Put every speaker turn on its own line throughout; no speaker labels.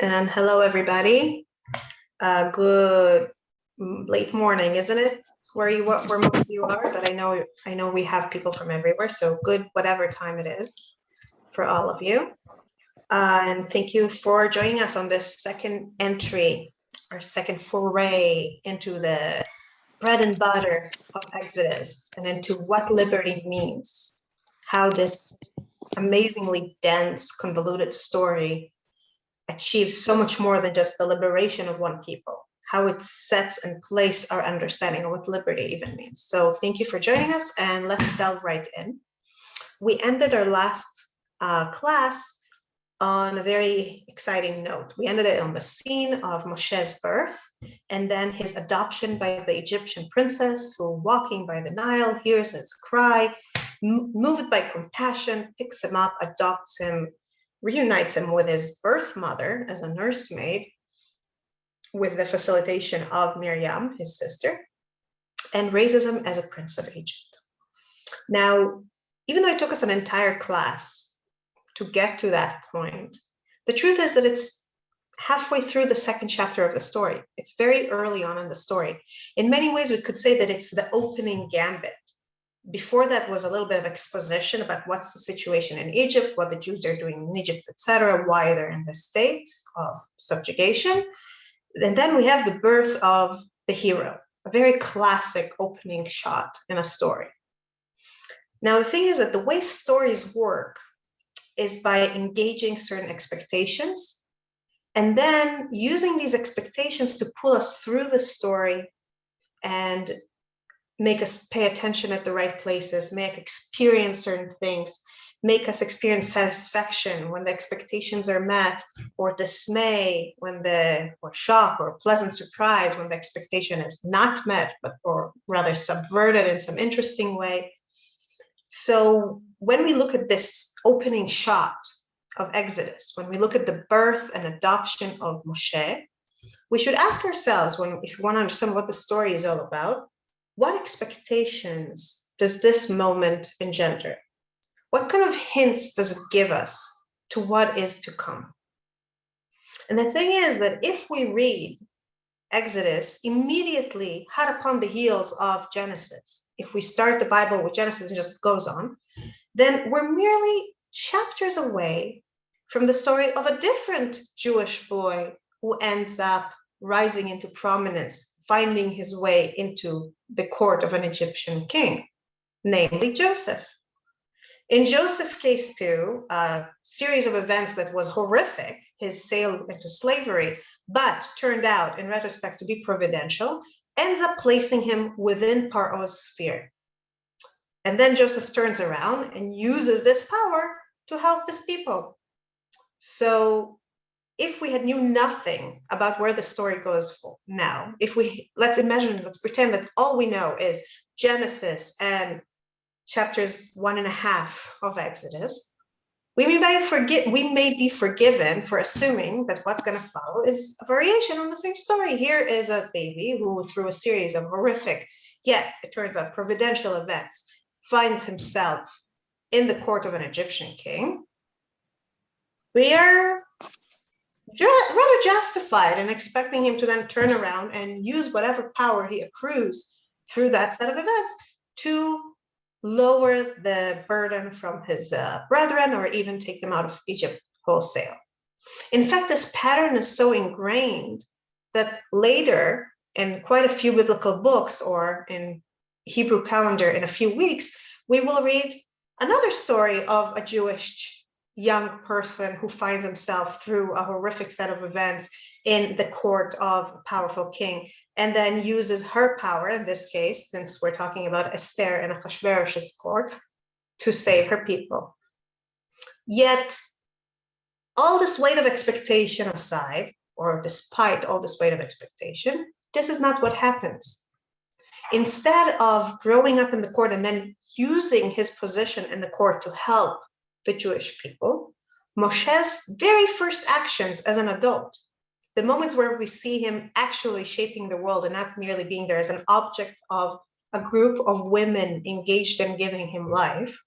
And hello, everybody. Good late morning, isn't it? Where most of you are, but I know we have people from everywhere, so good whatever time it is for all of you. And thank you for joining us on this second entry, our second foray into the bread and butter of Exodus and into what liberty means, how this amazingly dense, convoluted story achieves so much more than just the liberation of one people, how it sets in place our understanding of what liberty even means. So thank you for joining us, and let's delve right in. We ended our last class on a very exciting note. We ended it on the scene of Moshe's birth and then his adoption by the Egyptian princess, who, walking by the Nile, hears his cry, moved by compassion, picks him up, adopts him, reunites him with his birth mother as a nursemaid, with the facilitation of Miriam, his sister, and raises him as a prince of Egypt. Now, even though it took us an entire class to get to that point, the truth is that it's halfway through the second chapter of the story. It's very early on in the story. In many ways, we could say that it's the opening gambit. Before that was a little bit of exposition about what's the situation in Egypt, what the Jews are doing in Egypt, etc., why they're in this state of subjugation. And then we have the birth of the hero, a very classic opening shot in a story. Now, the thing is that the way stories work is by engaging certain expectations and then using these expectations to pull us through the story and make us pay attention at the right places, make us experience certain things, make us experience satisfaction when the expectations are met, or dismay or shock or pleasant surprise when the expectation is not met, or rather subverted in some interesting way. So when we look at this opening shot of Exodus, when we look at the birth and adoption of Moshe, we should ask ourselves, if we want to understand what the story is all about, what expectations does this moment engender? What kind of hints does it give us to what is to come? And the thing is that if we read Exodus immediately hot upon the heels of Genesis, if we start the Bible with Genesis and just goes on, then we're merely chapters away from the story of a different Jewish boy who ends up rising into prominence, finding his way into the court of an Egyptian king, namely Joseph. In Joseph's case too, a series of events that was horrific, his sale into slavery, but turned out in retrospect to be providential, ends up placing him within Paro's sphere. And then Joseph turns around and uses this power to help his people. So if we had knew nothing about where the story goes now, let's pretend that all we know is Genesis and chapters 1.5 of Exodus, we may be forgiven for assuming that what's going to follow is a variation on the same story. Here is a baby who, through a series of horrific, yet it turns out providential events, finds himself in the court of an Egyptian king. We are rather justified in expecting him to then turn around and use whatever power he accrues through that set of events to lower the burden from his brethren, or even take them out of Egypt wholesale. In fact, this pattern is so ingrained that later, in quite a few biblical books, or in Hebrew calendar in a few weeks, we will read another story of a Jewish young person who finds himself through a horrific set of events in the court of a powerful king, and then uses her power, in this case, since we're talking about Esther and Achashverosh's court, to save her people. Yet, all this weight of expectation aside, or despite all this weight of expectation, this is not what happens. Instead of growing up in the court and then using his position in the court to help the Jewish people, Moshe's very first actions as an adult, the moments where we see him actually shaping the world and not merely being there as an object of a group of women engaged in giving him life,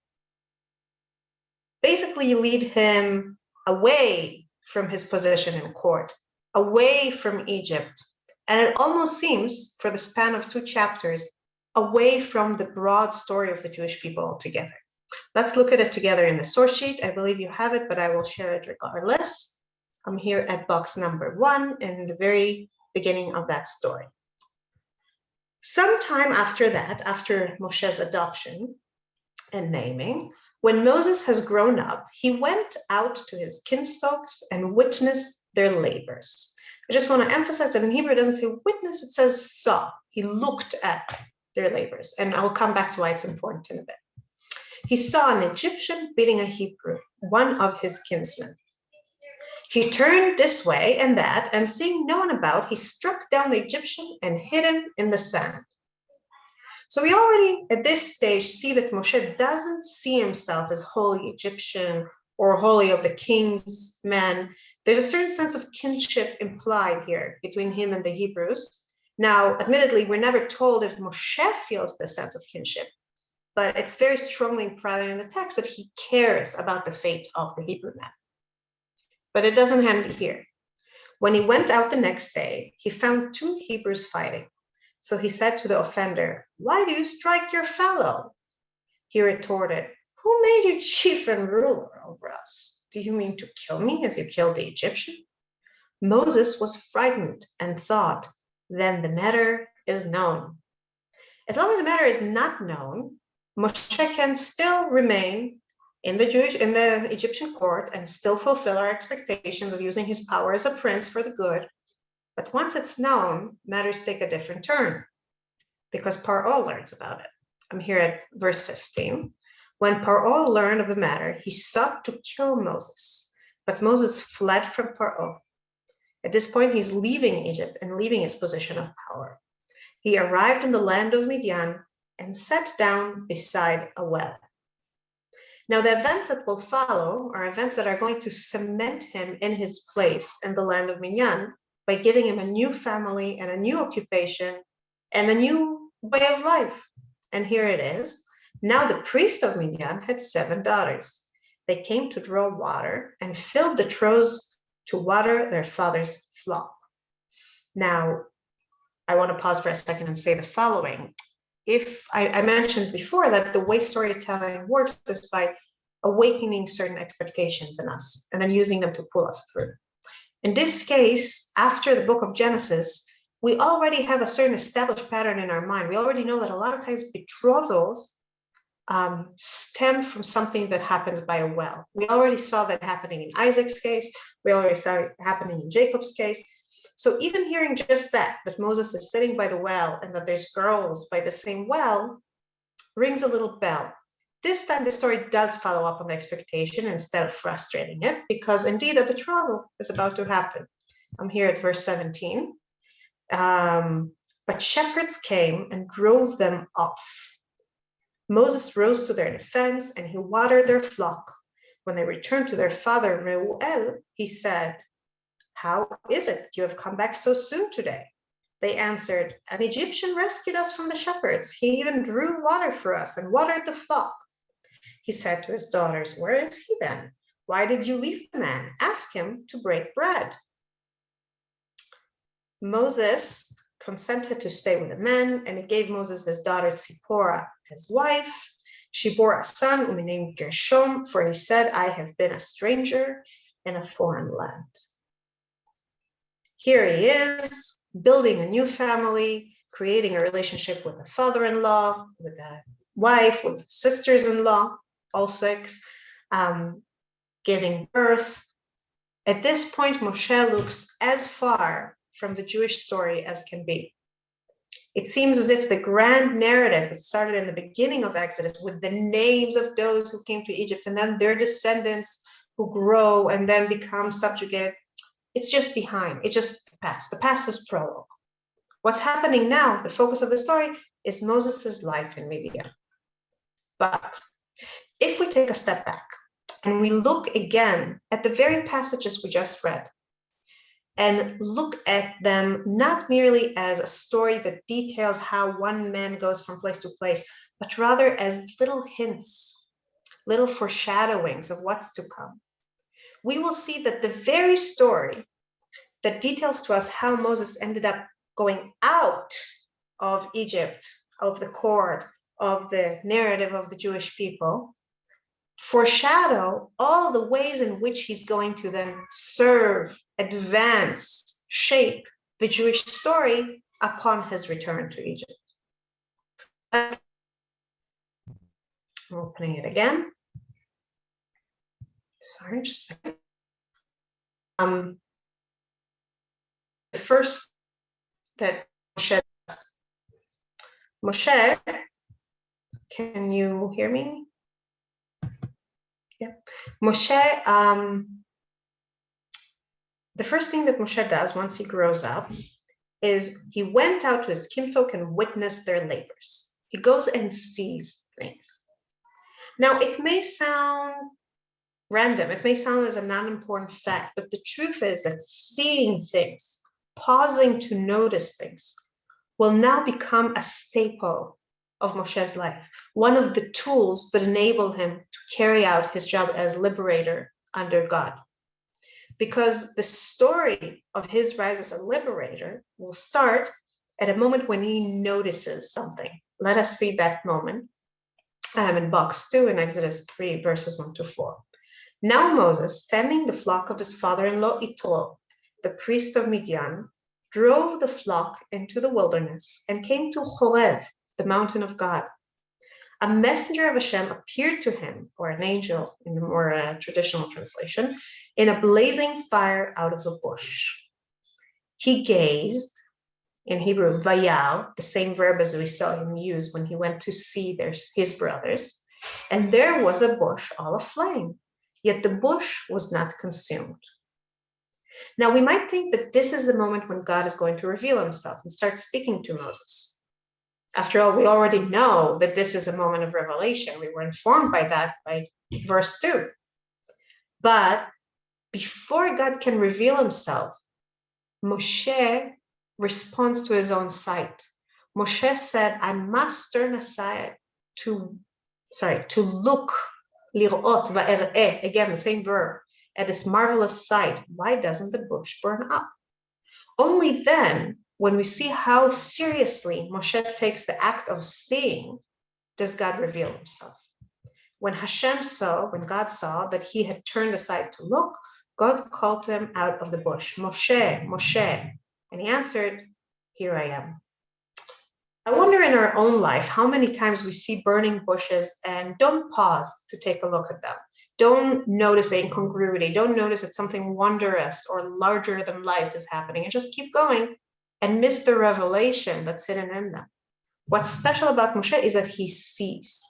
basically lead him away from his position in court, away from Egypt. And it almost seems, for the span of 2 chapters, away from the broad story of the Jewish people altogether. Let's look at it together in the source sheet. I believe you have it, but I will share it regardless. I'm here at box number 1 in the very beginning of that story. Sometime after that, after Moshe's adoption and naming, when Moses has grown up, he went out to his kinsfolks and witnessed their labors. I just want to emphasize that in Hebrew, it doesn't say witness, it says saw. He looked at their labors, and I'll come back to why it's important in a bit. He saw an Egyptian beating a Hebrew, one of his kinsmen. He turned this way and that, and seeing no one about, he struck down the Egyptian and hid him in the sand. So we already, at this stage, see that Moshe doesn't see himself as wholly Egyptian or wholly of the king's men. There's a certain sense of kinship implied here between him and the Hebrews. Now, admittedly, we're never told if Moshe feels this sense of kinship, but it's very strongly implied in the text that he cares about the fate of the Hebrew men. But it doesn't end here. When he went out the next day, he found 2 Hebrews fighting. So he said to the offender, "Why do you strike your fellow?" He retorted, "Who made you chief and ruler over us? Do you mean to kill me as you killed the Egyptian?" Moses was frightened and thought, then the matter is known. As long as the matter is not known, Moshe can still remain in the Egyptian court and still fulfill our expectations of using his power as a prince for the good. But once it's known, matters take a different turn because Paro learns about it. I'm here at verse 15. When Paro learned of the matter, he sought to kill Moses, but Moses fled from Paro. At this point, he's leaving Egypt and leaving his position of power. He arrived in the land of Midian and sat down beside a well. Now, the events that will follow are events that are going to cement him in his place in the land of Midian by giving him a new family and a new occupation and a new way of life. And here it is. Now the priest of Midian had 7 daughters. They came to draw water and filled the troughs to water their father's flock. Now, I want to pause for a second and say the following. If I mentioned before that the way storytelling works is by awakening certain expectations in us and then using them to pull us through. In this case, after the book of Genesis, we already have a certain established pattern in our mind. We already know that a lot of times betrothals stem from something that happens by a well. We already saw that happening in Isaac's case. We already saw it happening in Jacob's case. So even hearing just that Moses is sitting by the well and that there's girls by the same well, rings a little bell. This time the story does follow up on the expectation instead of frustrating it, because indeed a betrothal is about to happen. I'm here at verse 17. But shepherds came and drove them off. Moses rose to their defense and he watered their flock. When they returned to their father Reuel, he said, "How is it you have come back so soon today?" They answered, "An Egyptian rescued us from the shepherds. He even drew water for us and watered the flock." He said to his daughters, "Where is he then? Why did you leave the man? Ask him to break bread." Moses consented to stay with the men, and he gave Moses his daughter Zipporah as wife. She bore a son whom he named Gershom, for he said, "I have been a stranger in a foreign land." Here he is, building a new family, creating a relationship with a father-in-law, with a wife, with sisters-in-law, all 6, giving birth. At this point, Moshe looks as far from the Jewish story as can be. It seems as if the grand narrative that started in the beginning of Exodus with the names of those who came to Egypt and then their descendants who grow and then become subjugated, it's just behind. It's just the past. The past is prologue. What's happening now, the focus of the story, is Moses' life in Midian. But if we take a step back and we look again at the very passages we just read, and look at them not merely as a story that details how one man goes from place to place, but rather as little hints, little foreshadowings of what's to come, we will see that the very story that details to us how Moses ended up going out of Egypt, of the court, of the narrative of the Jewish people, foreshadow all the ways in which he's going to then serve, advance, shape the Jewish story upon his return to Egypt. I'm opening it again. Sorry, just a second. The first that Moshe does. Moshe, can you hear me? Yeah. Moshe, the first thing that Moshe does once he grows up is he went out to his kinfolk and witnessed their labors. He goes and sees things. Now, it may sound random, it may sound as a non-important fact, but the truth is that seeing things, pausing to notice things, will now become a staple of Moshe's life, one of the tools that enable him to carry out his job as liberator under God. Because the story of his rise as a liberator will start at a moment when he notices something. Let us see that moment. In box 2 in Exodus 3, verses 1 to 4. Now Moses, tending the flock of his father-in-law Yitro, the priest of Midian, drove the flock into the wilderness and came to Horeb, the mountain of God. A messenger of Hashem appeared to him, or an angel in the more traditional translation, in a blazing fire out of a bush. He gazed, in Hebrew, vayal, the same verb as we saw him use when he went to see his brothers, and there was a bush all aflame, yet the bush was not consumed. Now, we might think that this is the moment when God is going to reveal himself and start speaking to Moses. After all, we already know that this is a moment of revelation. We were informed by that by verse 2. But before God can reveal himself, Moshe responds to his own sight. Moshe said, I must turn aside to look, lirot, va'er'eh, again, the same verb, at this marvelous sight. Why doesn't the bush burn up? Only then, when we see how seriously Moshe takes the act of seeing, does God reveal himself. When God saw that he had turned aside to look, God called to him out of the bush, Moshe, Moshe. And he answered, here I am. I wonder in our own life how many times we see burning bushes and don't pause to take a look at them. Don't notice the incongruity. Don't notice that something wondrous or larger than life is happening, and just keep going and miss the revelation that's hidden in them. What's special about Moshe is that he sees.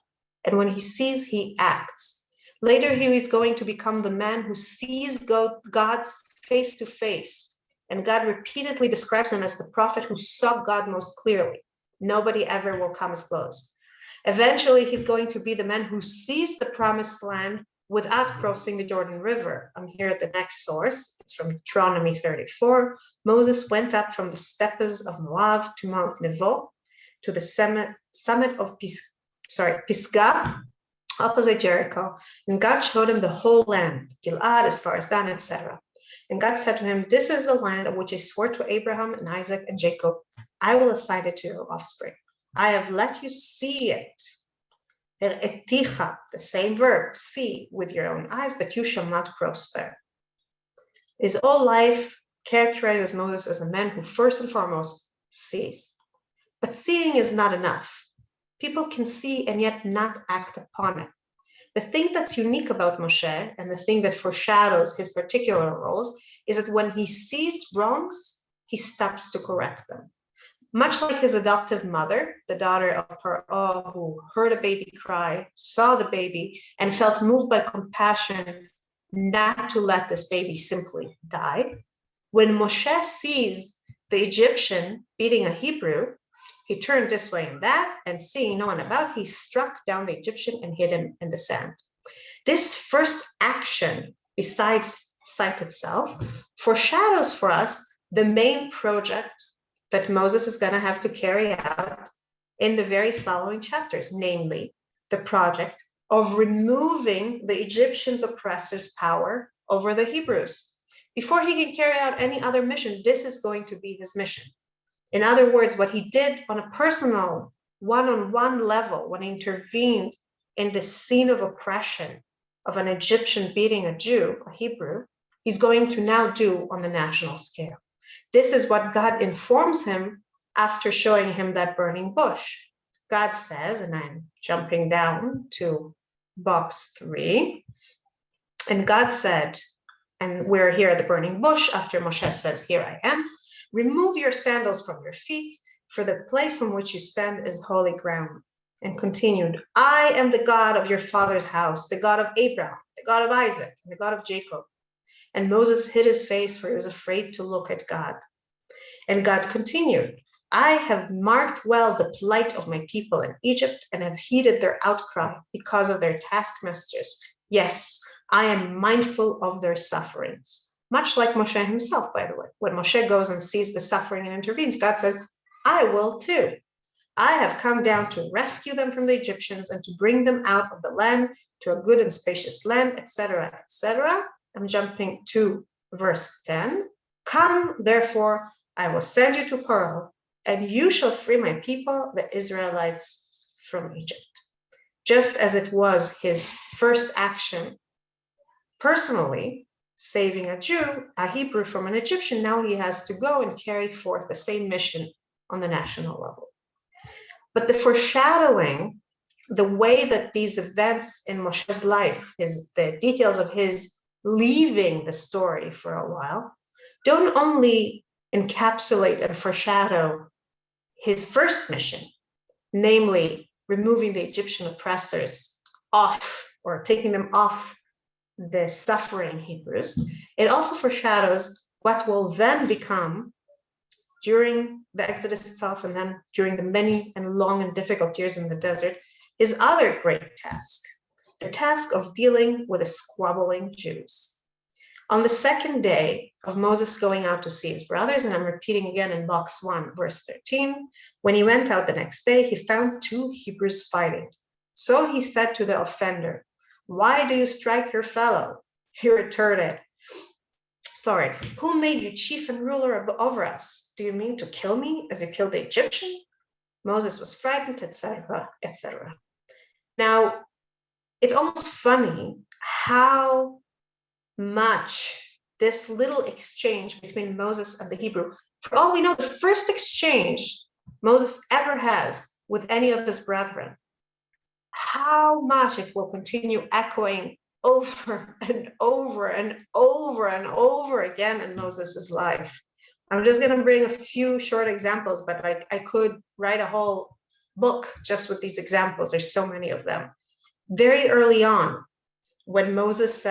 And when he sees, he acts. Later, he is going to become the man who sees God's face to face. And God repeatedly describes him as the prophet who saw God most clearly. Nobody ever will come as close. Eventually, he's going to be the man who sees the promised land without crossing the Jordan River. I'm here at the next source. It's from Deuteronomy 34. Moses went up from the steppes of Moab to Mount Nebo, to the summit of Pisgah, opposite Jericho. And God showed him the whole land, Gilad, as far as Dan, etc. And God said to him, this is the land of which I swore to Abraham and Isaac and Jacob. I will assign it to your offspring. I have let you see it. The same verb, see, with your own eyes, but you shall not cross there. His whole life characterizes Moses as a man who first and foremost sees. But seeing is not enough. People can see and yet not act upon it. The thing that's unique about Moshe, and the thing that foreshadows his particular roles, is that when he sees wrongs, he stops to correct them. Much like his adoptive mother, the daughter of Paro, who heard a baby cry, saw the baby, and felt moved by compassion not to let this baby simply die. When Moshe sees the Egyptian beating a Hebrew, he turned this way and that, and seeing no one about, he struck down the Egyptian and hid him in the sand. This first action, besides sight itself, foreshadows for us the main project that Moses is going to have to carry out in the very following chapters, namely the project of removing the Egyptians' oppressors' power over the Hebrews. Before he can carry out any other mission, this is going to be his mission. In other words, what he did on a personal, one-on-one level, when he intervened in the scene of oppression of an Egyptian beating a Jew, a Hebrew, he's going to now do on the national scale. This is what God informs him after showing him that burning bush. God says, and I'm jumping down to box 3, and God said, and we're here at the burning bush after Moshe says, here I am, remove your sandals from your feet, for the place on which you stand is holy ground. And continued, I am the God of your father's house, the God of Abraham, the God of Isaac, and the God of Jacob. And Moses hid his face, for he was afraid to look at God. And God continued, I have marked well the plight of my people in Egypt and have heeded their outcry because of their taskmasters. Yes, I am mindful of their sufferings. Much like Moshe himself, by the way. When Moshe goes and sees the suffering and intervenes, God says, I will too. I have come down to rescue them from the Egyptians and to bring them out of the land to a good and spacious land, etc., etc. I'm jumping to verse 10. Come, therefore, I will send you to Paro, and you shall free my people, the Israelites, from Egypt. Just as it was his first action, personally, saving a Jew, a Hebrew from an Egyptian, now he has to go and carry forth the same mission on the national level. But the foreshadowing, the way that these events in Moshe's life, the details of his leaving the story for a while, don't only encapsulate and foreshadow his first mission, namely removing the Egyptian oppressors off or taking them off the suffering Hebrews. It also foreshadows what will then become during the Exodus itself and then during the many and long and difficult years in the desert, his other great task, the task of dealing with the squabbling Jews. On the second day of Moses going out to see his brothers, and I'm repeating again in box 1, verse 13, when he went out the next day, he found 2 Hebrews fighting. So he said to the offender, why do you strike your fellow? He retorted, who made you chief and ruler over us? Do you mean to kill me as you killed the Egyptian? Moses was frightened, etc., etc. Now, it's almost funny how much this little exchange between Moses and the Hebrew, for all we know, the first exchange Moses ever has with any of his brethren, how much it will continue echoing over and over and over and over again in Moses's life. I'm just going to bring a few short examples, but like I could write a whole book just with these examples. There's so many of them. Very early on, when Moses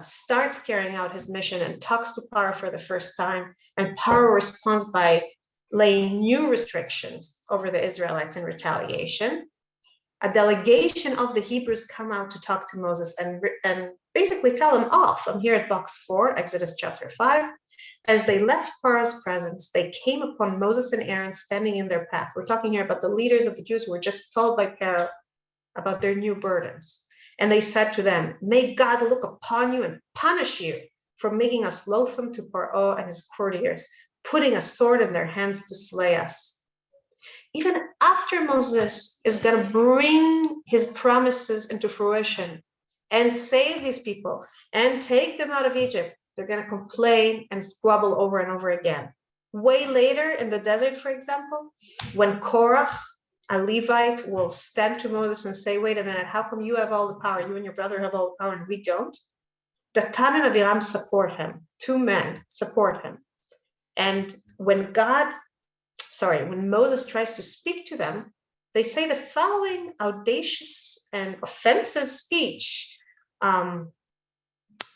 starts carrying out his mission and talks to Paro for the first time, and Paro responds by laying new restrictions over the Israelites in retaliation, a delegation of the Hebrews come out to talk to Moses and basically tell him off. I'm here at box 4, Exodus chapter 5. As they left Paro's presence, they came upon Moses and Aaron standing in their path. We're talking here about the leaders of the Jews who were just told by Paro about their new burdens. And they said to them, may God look upon you and punish you for making us loathsome to Paro and his courtiers, putting a sword in their hands to slay us. Even after Moses is going to bring his promises into fruition and save these people and take them out of Egypt, they're going to complain and squabble over and over again. Way later in the desert, for example, when Korach, a Levite, will stand to Moses and say, wait a minute, how come you have all the power? You and your brother have all the power and we don't? Datan and Aviram support him. 2 men support him. And when Moses tries to speak to them, they say the following audacious and offensive speech.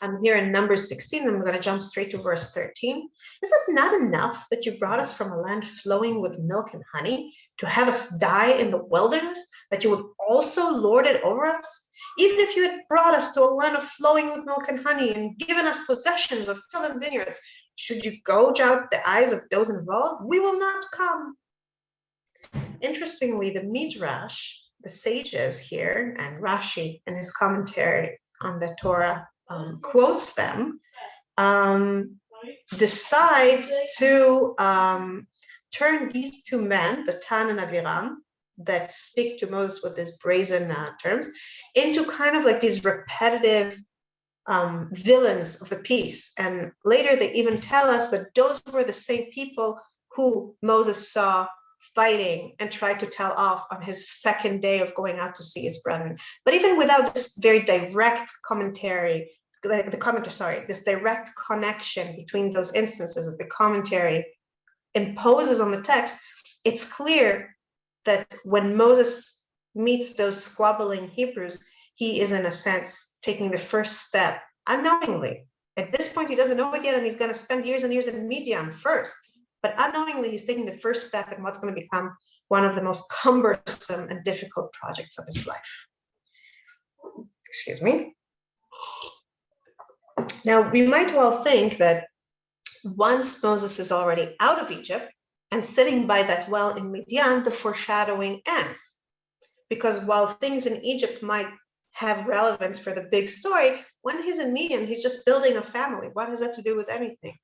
I'm here in Numbers 16. I'm going to jump straight to verse 13. Is it not enough that you brought us from a land flowing with milk and honey to have us die in the wilderness, that you would also lord it over us? Even if you had brought us to a land of flowing with milk and honey and given us possessions of field and vineyards, should you gouge out the eyes of those involved? We will not come. Interestingly, the Midrash, the sages here, and Rashi in his commentary on the Torah quotes them decide to turn these two men, the Tan and Aviram, that speak to Moses with these brazen terms, into kind of like these repetitive villains of the peace. And later they even tell us that those were the same people who Moses saw fighting and tried to tell off on his second day of going out to see his brethren. But even without this very direct commentary, this direct connection between those instances that the commentary imposes on the text, it's clear that when Moses meets those squabbling Hebrews, he is in a sense taking the first step unknowingly. At this point, he doesn't know it yet, and he's going to spend years and years in Midian first. But unknowingly, he's taking the first step in what's going to become one of the most cumbersome and difficult projects of his life. Excuse me. Now, we might well think that once Moses is already out of Egypt and sitting by that well in Midian, the foreshadowing ends. Because while things in Egypt might have relevance for the big story, when he's in Midian, he's just building a family. What has that to do with anything?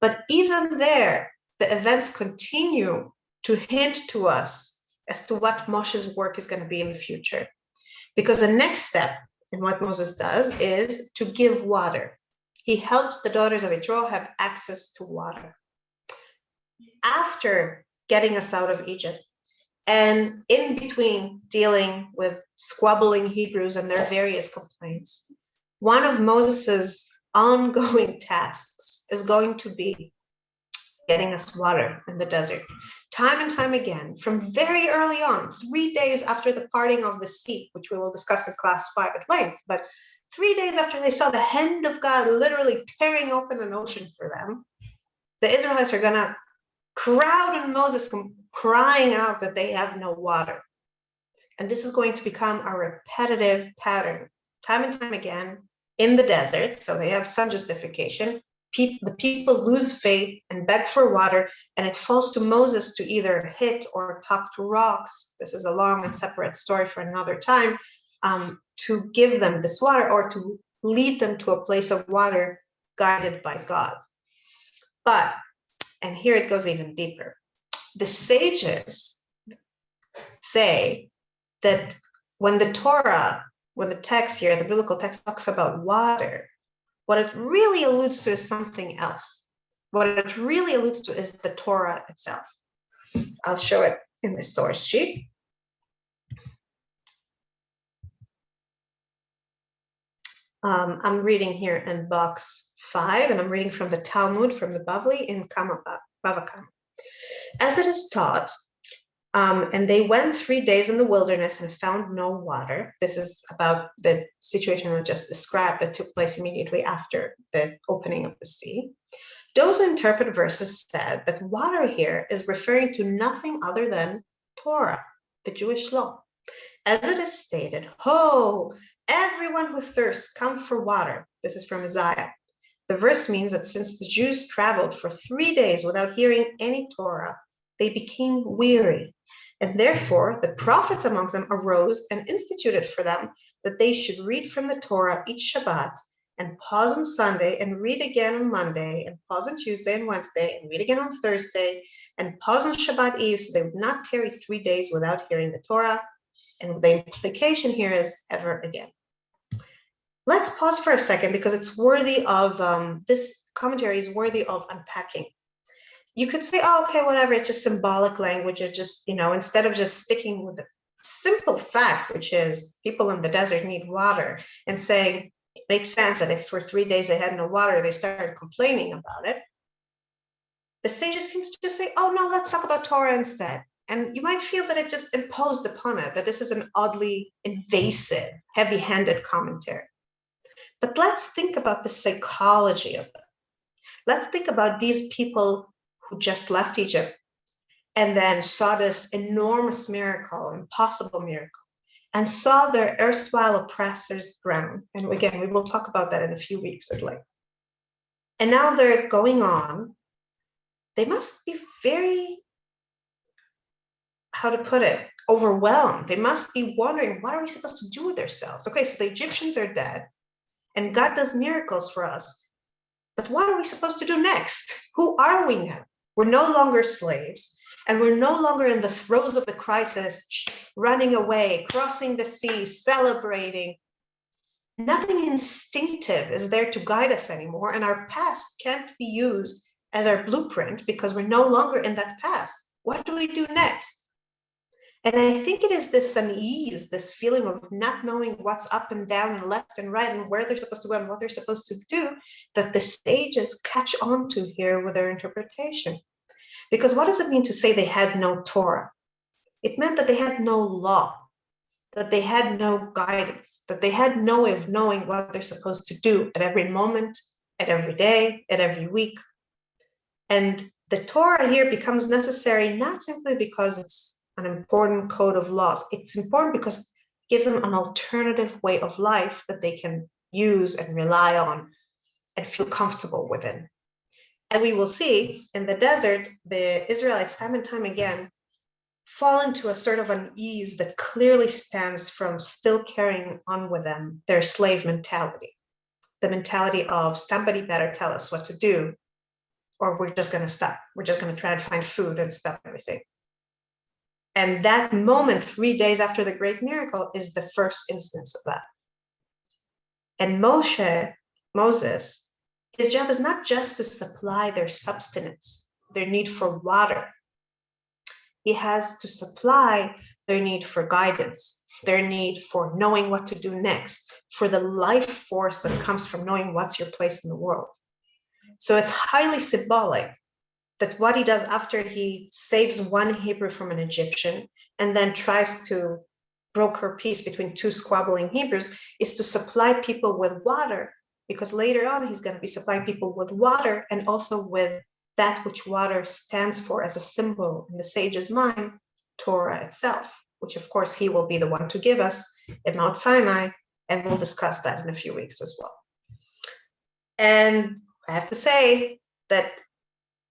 But even there, the events continue to hint to us as to what Moshe's work is going to be in the future. Because the next step in what Moses does is to give water. He helps the daughters of Yitro have access to water. After getting us out of Egypt, and in between dealing with squabbling Hebrews and their various complaints, one of Moses's ongoing tasks is going to be getting us water in the desert. Time and time again, from very early on, 3 days after the parting of the sea, which we will discuss in class 5 at length, but 3 days after they saw the hand of God literally tearing open an ocean for them, the Israelites are going to crowd on Moses, crying out that they have no water. And this is going to become a repetitive pattern, time and time again, in the desert. So they have some justification. The people lose faith and beg for water, and it falls to Moses to either hit or talk to rocks. This is a long and separate story for another time, to give them this water or to lead them to a place of water guided by God. But, and here it goes even deeper, the sages say that when the Torah, when the text here, the biblical text talks about water, what it really alludes to is something else. What it really alludes to is the Torah itself. I'll show it in the source sheet. I'm reading here in box 5, and I'm reading from the Talmud, from the Bavli in Bava Kama. As it is taught, and they went 3 days in the wilderness and found no water. This is about the situation I just described that took place immediately after the opening of the sea. Those who interpret verses said that water here is referring to nothing other than Torah, the Jewish law. As it is stated, "Ho, everyone who thirsts, come for water." This is from Isaiah. The verse means that since the Jews traveled for 3 days without hearing any Torah, they became weary. And therefore, the prophets amongst them arose and instituted for them that they should read from the Torah each Shabbat, and pause on Sunday, and read again on Monday, and pause on Tuesday and Wednesday, and read again on Thursday, and pause on Shabbat Eve, so they would not tarry 3 days without hearing the Torah. And the implication here is ever again. Let's pause for a second, because it's worthy of, this commentary is worthy of unpacking. You could say, oh, okay, whatever, it's just symbolic language. It just, instead of just sticking with the simple fact, which is people in the desert need water, and saying it makes sense that if for 3 days they had no water, they started complaining about it. The sages seem to just say, oh, no, let's talk about Torah instead. And you might feel that it just imposed upon it, that this is an oddly invasive, heavy-handed commentary. But let's think about the psychology of it. Let's think about these people who just left Egypt and then saw this enormous miracle, impossible miracle, and saw their erstwhile oppressors drown. And again, we will talk about that in a few weeks at length. And now they're going on. They must be very, how to put it, overwhelmed. They must be wondering, what are we supposed to do with ourselves? Okay, so the Egyptians are dead, and God does miracles for us. But what are we supposed to do next? Who are we now? We're no longer slaves, and we're no longer in the throes of the crisis, running away, crossing the sea, celebrating. Nothing instinctive is there to guide us anymore, and our past can't be used as our blueprint because we're no longer in that past. What do we do next? And I think it is this unease, this feeling of not knowing what's up and down and left and right and where they're supposed to go and what they're supposed to do, that the sages catch on to here with their interpretation. Because what does it mean to say they had no Torah? It meant that they had no law, that they had no guidance, that they had no way of knowing what they're supposed to do at every moment, at every day, at every week. And the Torah here becomes necessary not simply because it's an important code of laws. It's important because it gives them an alternative way of life that they can use and rely on and feel comfortable within. And we will see in the desert, the Israelites time and time again fall into a sort of unease that clearly stems from still carrying on with them their slave mentality, the mentality of somebody better tell us what to do, or we're just going to stop. We're just going to try and find food and stop everything. And that moment, 3 days after the great miracle, is the first instance of that. And Moses, his job is not just to supply their subsistence, their need for water. He has to supply their need for guidance, their need for knowing what to do next, for the life force that comes from knowing what's your place in the world. So it's highly symbolic that what he does after he saves one Hebrew from an Egyptian and then tries to broker peace between two squabbling Hebrews is to supply people with water, because later on he's going to be supplying people with water and also with that which water stands for as a symbol in the sage's mind, Torah itself, which of course he will be the one to give us at Mount Sinai, and we'll discuss that in a few weeks as well. And I have to say that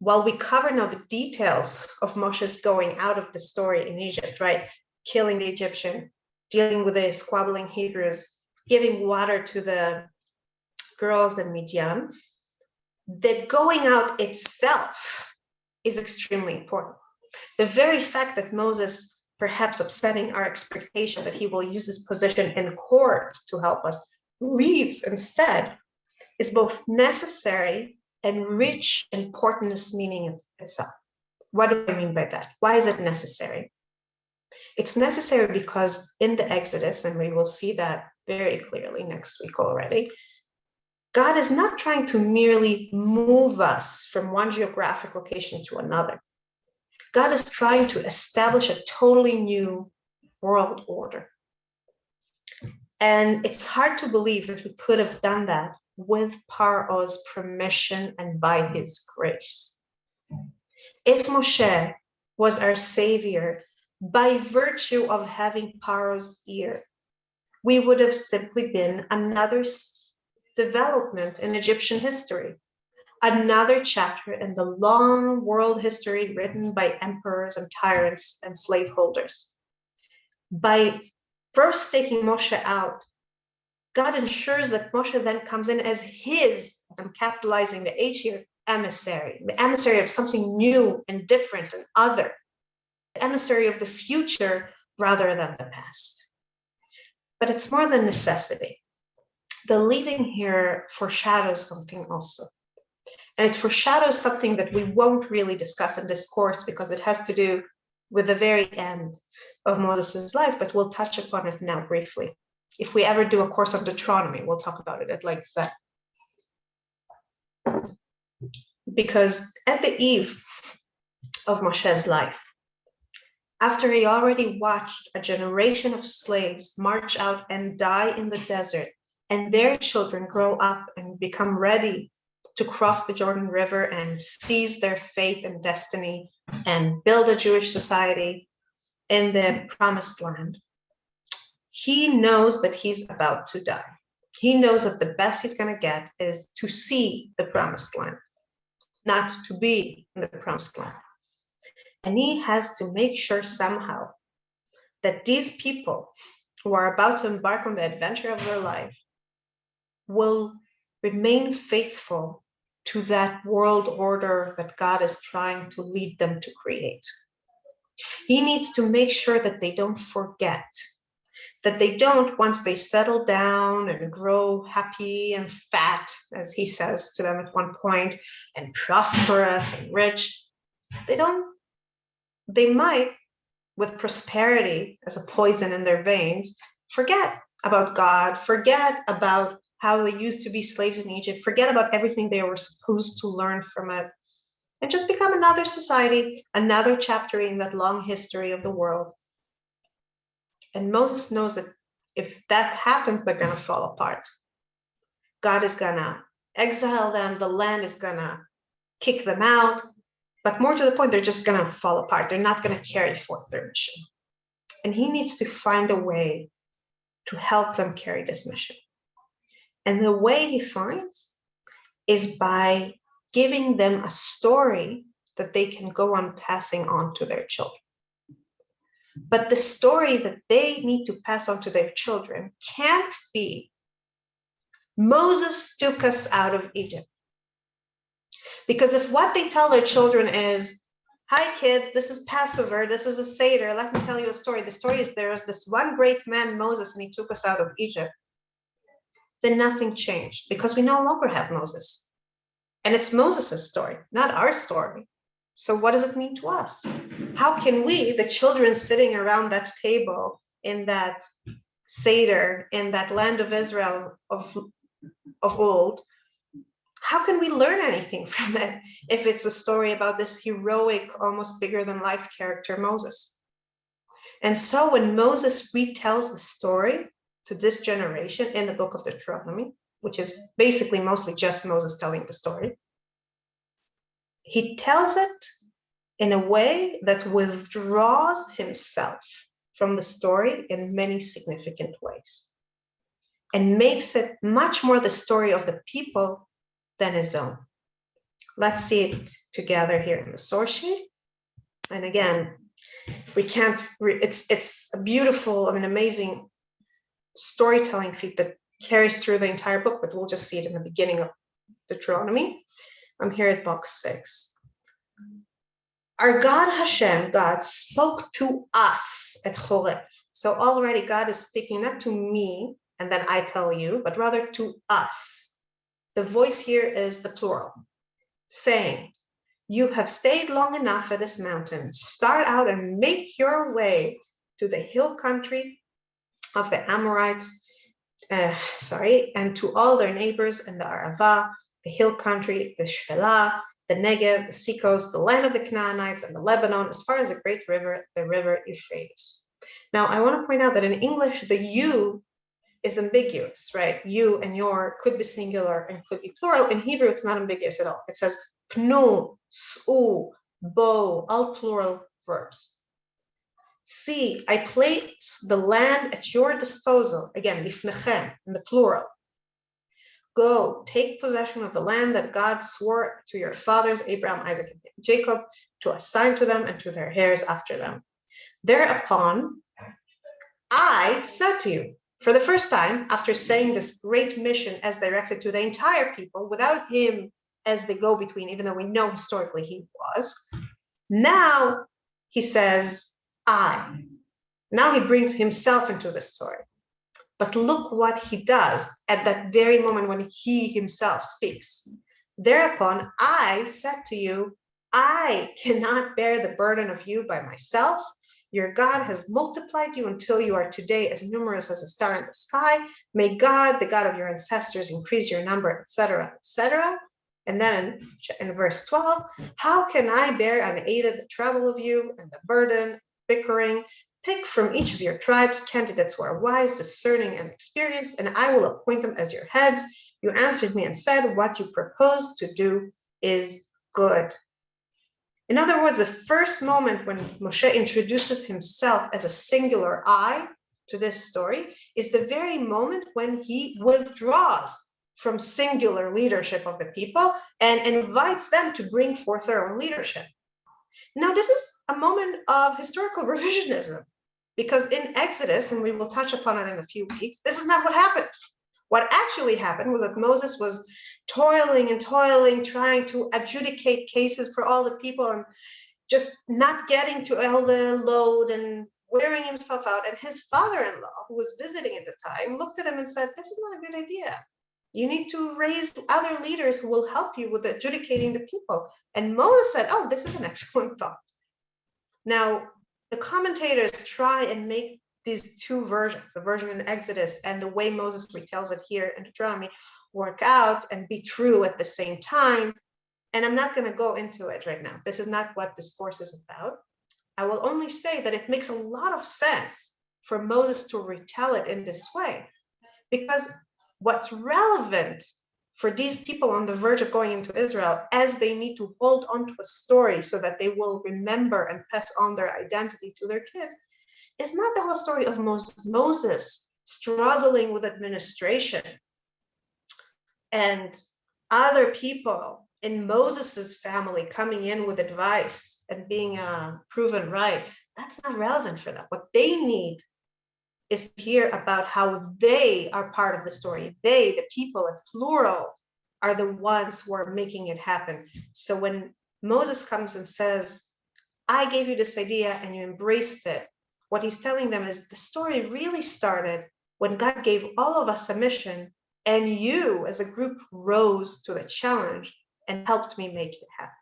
while we cover now the details of Moshe's going out of the story in Egypt, right, killing the Egyptian, dealing with the squabbling Hebrews, giving water to the girls in Midian, the going out itself is extremely important. The very fact that Moses, perhaps upsetting our expectation that he will use his position in court to help us, leaves instead, is both necessary and rich in importance meaning itself. What do I mean by that? Why is it necessary? It's necessary because in the Exodus, and we will see that very clearly next week already, God is not trying to merely move us from one geographic location to another. God is trying to establish a totally new world order. And it's hard to believe that we could have done that with Paro's permission and by his grace. If Moshe was our savior by virtue of having Paro's ear, we would have simply been another development in Egyptian history, another chapter in the long world history written by emperors and tyrants and slaveholders. By first taking Moshe out, God ensures that Moshe then comes in as his, I'm capitalizing the H here, emissary, the emissary of something new and different and other, the emissary of the future rather than the past. But it's more than necessity. The leaving here foreshadows something also. And it foreshadows something that we won't really discuss in this course because it has to do with the very end of Moses' life, but we'll touch upon it now briefly. If we ever do a course on Deuteronomy, we'll talk about it at length then. Because at the eve of Moshe's life, after he already watched a generation of slaves march out and die in the desert, and their children grow up and become ready to cross the Jordan River and seize their fate and destiny and build a Jewish society in the promised land, he knows that he's about to die. He knows that the best he's going to get is to see the promised land, not to be in the promised land. And he has to make sure somehow that these people who are about to embark on the adventure of their life will remain faithful to that world order that God is trying to lead them to create. He needs to make sure that they don't forget, that they don't, once they settle down and grow happy and fat, as he says to them at one point, and prosperous and rich, they might, with prosperity as a poison in their veins, forget about God, forget about how they used to be slaves in Egypt, forget about everything they were supposed to learn from it, and just become another society, another chapter in that long history of the world. And Moses knows that if that happens, they're going to fall apart. God is going to exile them, the land is going to kick them out, but more to the point, they're just going to fall apart. They're not going to carry forth their mission. And he needs to find a way to help them carry this mission. And the way he finds is by giving them a story that they can go on passing on to their children. But the story that they need to pass on to their children can't be, Moses took us out of Egypt. Because if what they tell their children is, hi kids, this is Passover, this is a Seder, let me tell you a story. The story is there's this one great man, Moses, and he took us out of Egypt. Then nothing changed because we no longer have Moses. And it's Moses' story, not our story. So what does it mean to us? How can we, the children sitting around that table in that Seder, in that land of Israel of old, how can we learn anything from it if it's a story about this heroic, almost bigger than life character, Moses? And so when Moses retells the story to this generation in the book of Deuteronomy, which is basically mostly just Moses telling the story, he tells it in a way that withdraws himself from the story in many significant ways and makes it much more the story of the people than his own. Let's see it together here in the source sheet. And again, we can't, it's a beautiful, amazing storytelling feat that carries through the entire book, but we'll just see it in the beginning of Deuteronomy. I'm here at box 6. Our God Hashem, God, spoke to us at Horeb. So already God is speaking not to me, and then I tell you, but rather to us. The voice here is the plural, saying, you have stayed long enough at this mountain. Start out and make your way to the hill country of the Amorites, and to all their neighbors in the Arava, the hill country, the Shephelah, the Negev, the seacoast, the land of the Canaanites, and the Lebanon, as far as the great river, the river Euphrates. Now, I want to point out that in English, the you is ambiguous, right? You and your could be singular and could be plural. In Hebrew, it's not ambiguous at all. It says pnu, s'u, bo, all plural verbs. See, I place the land at your disposal. Again, lifnechem, in the plural. Go, take possession of the land that God swore to your fathers, Abraham, Isaac, and Jacob, to assign to them and to their heirs after them. Thereupon, I said to you, for the first time, after saying this great mission as directed to the entire people, without him as the go-between, even though we know historically he was, now he says, I. Now he brings himself into the story. But look what he does at that very moment when he himself speaks. Thereupon, I said to you, I cannot bear the burden of you by myself. Your God has multiplied you until you are today as numerous as a star in the sky. May God, the God of your ancestors, increase your number, etc., etc. And then in verse 12, how can I bear unaided the trouble of you and the burden, bickering? Pick from each of your tribes candidates who are wise, discerning, and experienced, and I will appoint them as your heads. You answered me and said, what you propose to do is good. In other words, the first moment when Moshe introduces himself as a singular I to this story is the very moment when he withdraws from singular leadership of the people and invites them to bring forth their own leadership. Now, this is a moment of historical revisionism, because in Exodus, and we will touch upon it in a few weeks, this is not what happened. What actually happened was that Moses was toiling and toiling, trying to adjudicate cases for all the people and just not getting to all the load and wearing himself out. And his father-in-law, who was visiting at the time, looked at him and said, this is not a good idea. You need to raise other leaders who will help you with adjudicating the people. And Moses said, oh, this is an excellent thought. Now, the commentators try and make these two versions, the version in Exodus and the way Moses retells it here in Deuteronomy, work out and be true at the same time. And I'm not going to go into it right now. This is not what this course is about. I will only say that it makes a lot of sense for Moses to retell it in this way, because what's relevant for these people on the verge of going into Israel, as they need to hold on to a story so that they will remember and pass on their identity to their kids, is not the whole story of Moses struggling with administration and other people in Moses's family coming in with advice and being proven right. That's not relevant for them. What they need is to hear about how they are part of the story. They, the people in plural, are the ones who are making it happen. So when Moses comes and says, I gave you this idea and you embraced it, what he's telling them is the story really started when God gave all of us a mission, and you as a group rose to the challenge and helped me make it happen.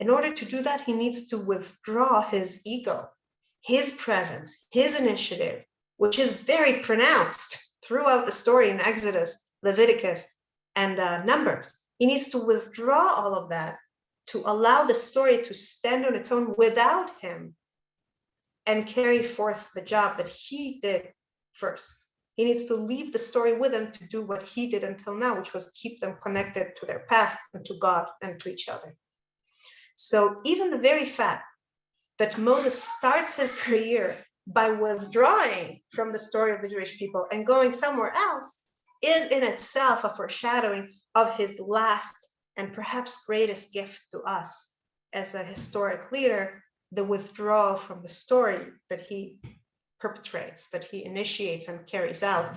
In order to do that, he needs to withdraw his ego, his presence, his initiative, which is very pronounced throughout the story in Exodus, Leviticus, and Numbers. He needs to withdraw all of that to allow the story to stand on its own without him and carry forth the job that he did first. He needs to leave the story with them to do what he did until now, which was keep them connected to their past and to God and to each other. So even the very fact that Moses starts his career by withdrawing from the story of the Jewish people and going somewhere else is in itself a foreshadowing of his last and perhaps greatest gift to us as a historic leader, the withdrawal from the story that he perpetrates, that he initiates and carries out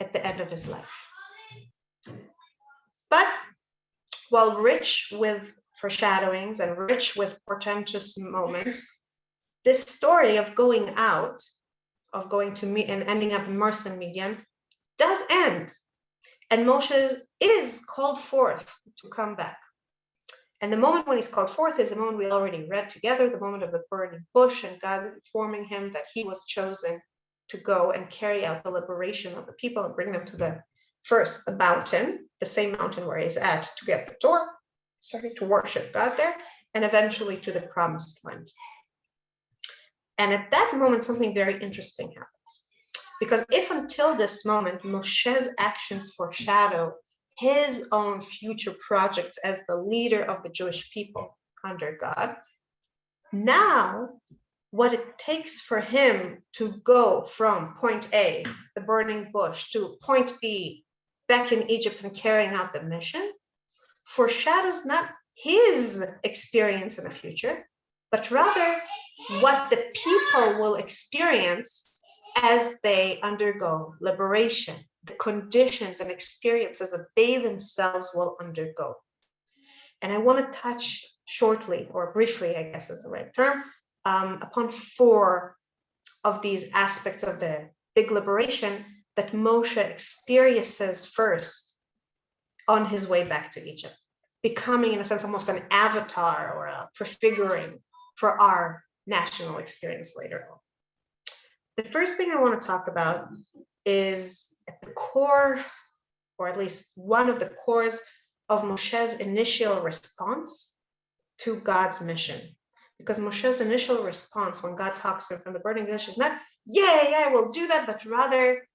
at the end of his life. But while rich with foreshadowings and rich with portentous moments, this story of going out, of going to meet and ending up immersed in Midian, does end. And Moshe is called forth to come back. And the moment when he's called forth is the moment we already read together, the moment of the burning bush and God informing him that he was chosen to go and carry out the liberation of the people and bring them to the mountain, the same mountain where he's at to get the Torah, to worship God there, and eventually to the promised land. And at that moment, something very interesting happens. Because if until this moment, Moshe's actions foreshadow his own future projects as the leader of the Jewish people under God, now what it takes for him to go from point A, the burning bush, to point B, back in Egypt and carrying out the mission, foreshadows not his experience in the future, but rather what the people will experience as they undergo liberation, the conditions and experiences that they themselves will undergo. And I want to touch shortly, or briefly, I guess is the right term, upon 4 of these aspects of the big liberation that Moshe experiences first on his way back to Egypt, becoming, in a sense, almost an avatar or a prefiguring for our national experience later on. The first thing I want to talk about is at the core, or at least one of the cores of Moshe's initial response to God's mission. Because Moshe's initial response when God talks to him from the burning bush is not, yeah, we'll do that, but rather,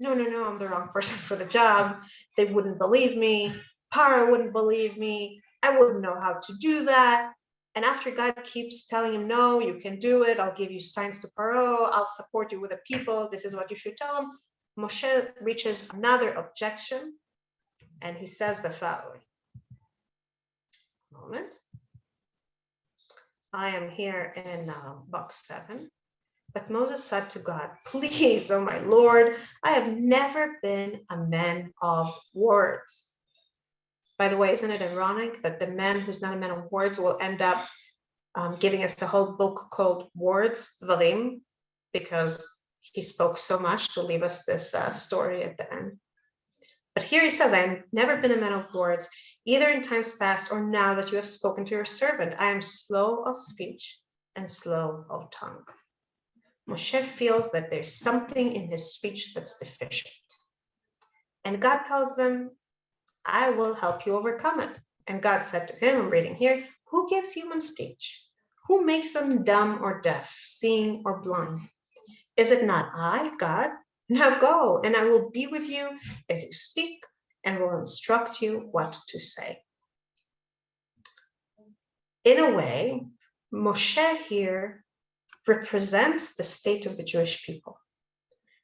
no, I'm the wrong person for the job. They wouldn't believe me. Paro wouldn't believe me. I wouldn't know how to do that. And after God keeps telling him, no, you can do it. I'll give you signs to Paro. I'll support you with the people. This is what you should tell him. Moshe reaches another objection, and he says the following. Moment. I am here in box 7. But Moses said to God, please, oh my Lord, I have never been a man of words. By the way, isn't it ironic that the man who's not a man of words will end up giving us a whole book called Words, Dvarim, because he spoke so much to leave us this story at the end. But here he says, I have never been a man of words, either in times past or now that you have spoken to your servant. I am slow of speech and slow of tongue. Moshe feels that there's something in his speech that's deficient. And God tells them, I will help you overcome it. And God said to him, I'm reading here, who gives human speech? Who makes them dumb or deaf, seeing or blind? Is it not I, God? Now go, and I will be with you as you speak and will instruct you what to say. In a way, Moshe here represents the state of the Jewish people.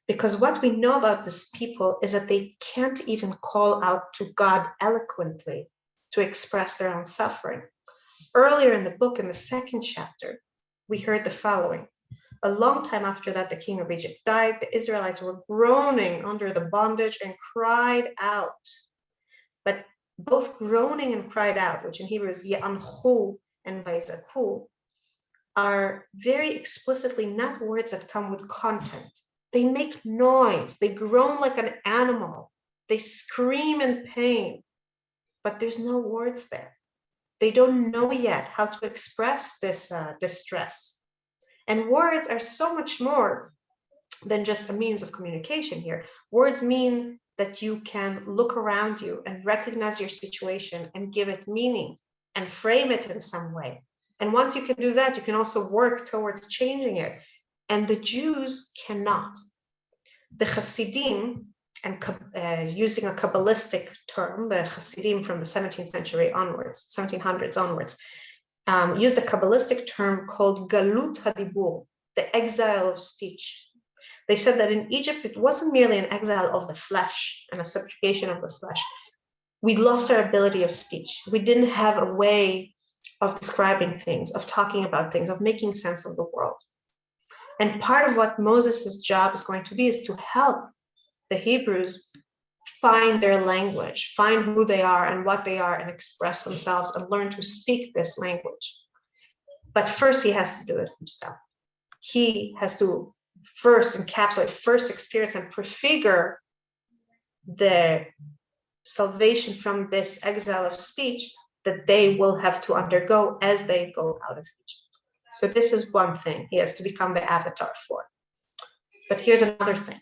Because what we know about this people is that they can't even call out to God eloquently to express their own suffering. Earlier in the book, in the 2nd chapter, we heard the following. A long time after that, the king of Egypt died. The Israelites were groaning under the bondage and cried out. But both groaning and cried out, which in Hebrew is ya'anchu and vaizaku, are very explicitly not words that come with content. They make noise. They groan like an animal. They scream in pain, but there's no words there. They don't know yet how to express this distress. And words are so much more than just a means of communication here. Words mean that you can look around you and recognize your situation and give it meaning and frame it in some way. And once you can do that, you can also work towards changing it. And the Jews cannot. The Hasidim, and using a Kabbalistic term, the Hasidim from the 17th century onwards, 1700s onwards, used a Kabbalistic term called Galut Hadibur, the exile of speech. They said that in Egypt, it wasn't merely an exile of the flesh and a subjugation of the flesh. We lost our ability of speech. We didn't have a way of describing things, of talking about things, of making sense of the world. And part of what Moses' job is going to be is to help the Hebrews find their language, find who they are and what they are and express themselves and learn to speak this language. But first he has to do it himself. He has to first encapsulate, first experience and prefigure the salvation from this exile of speech that they will have to undergo as they go out of Egypt. So this is one thing he has to become the avatar for. But here's another thing,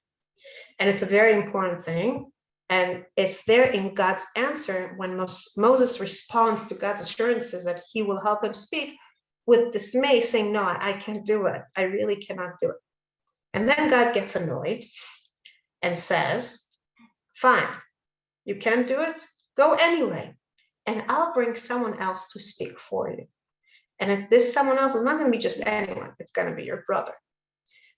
and it's a very important thing, and it's there in God's answer when Moses responds to God's assurances that he will help him speak with dismay, saying, no, I can't do it. I really cannot do it. And then God gets annoyed and says, fine, you can't do it? Go anyway, and I'll bring someone else to speak for you. And this someone else is not going to be just anyone. It's going to be your brother.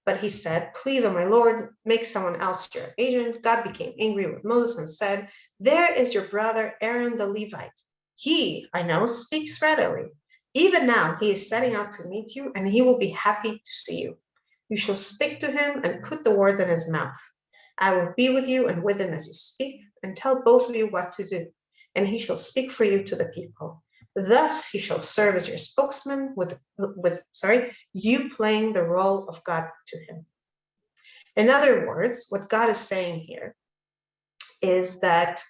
But he said, please, oh my Lord, make someone else your agent. God became angry with Moses and said, there is your brother Aaron the Levite. He, I know, speaks readily. Even now he is setting out to meet you, and he will be happy to see you. You shall speak to him and put the words in his mouth. I will be with you and with him as you speak, and tell both of you what to do. And he shall speak for you to the people. Thus he shall serve as your spokesman with you playing the role of God to him. In other words, what God is saying here is that